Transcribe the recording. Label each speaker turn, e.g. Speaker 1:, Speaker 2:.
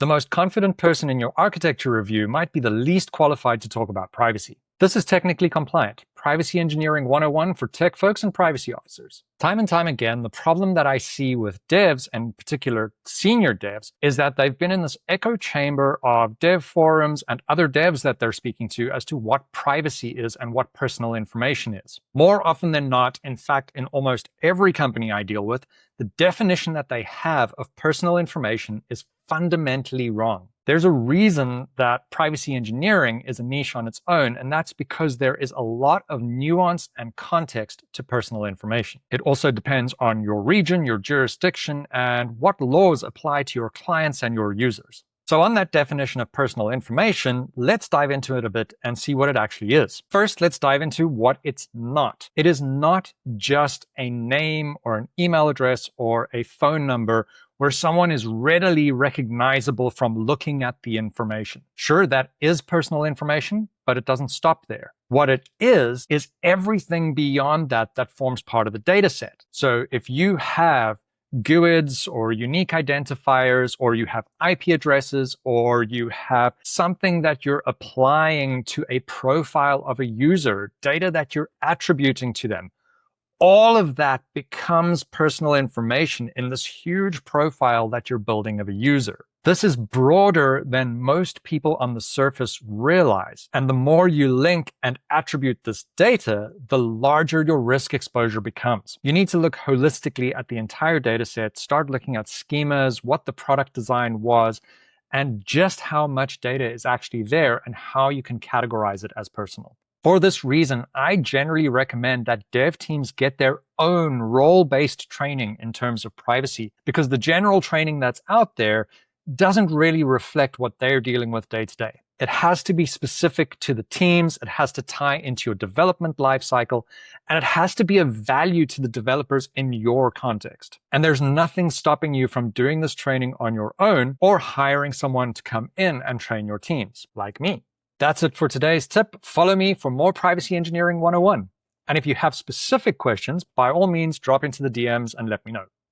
Speaker 1: The most confident person in your architecture review might be the least qualified to talk about privacy. This is technically compliant. Privacy Engineering 101 for tech folks and privacy officers. Time and time again, the problem that I see with devs, and in particular senior devs, is that they've been in this echo chamber of dev forums and other devs that they're speaking to as to what privacy is and what personal information is. More often than not, in fact, in almost every company I deal with, the definition that they have of personal information is fundamentally wrong. There's a reason that privacy engineering is a niche on its own, and that's because there is a lot of nuance and context to personal information. It also depends on your region, your jurisdiction, and what laws apply to your clients and your users. So on that definition of personal information, let's dive into it a bit and see what it actually is. First, let's dive into what it's not. It is not just a name or an email address or a phone number where someone is readily recognizable from looking at the information. Sure, that is personal information, but it doesn't stop there. What it is everything beyond that that forms part of the data set. So if you have GUIDs or unique identifiers, or you have IP addresses, or you have something that you're applying to a profile of a user, data that you're attributing to them, all of that becomes personal information in this huge profile that you're building of a user. This is broader than most people on the surface realize. And the more you link and attribute this data, the larger your risk exposure becomes. You need to look holistically at the entire data set, start looking at schemas, what the product design was, and just how much data is actually there and how you can categorize it as personal. For this reason, I generally recommend that dev teams get their own role-based training in terms of privacy, because the general training that's out there doesn't really reflect what they're dealing with day to day. It has to be specific to the teams, it has to tie into your development lifecycle, and it has to be of value to the developers in your context. And there's nothing stopping you from doing this training on your own or hiring someone to come in and train your teams, like me. That's it for today's tip. Follow me for more Privacy Engineering 101. And if you have specific questions, by all means, drop into the DMs and let me know.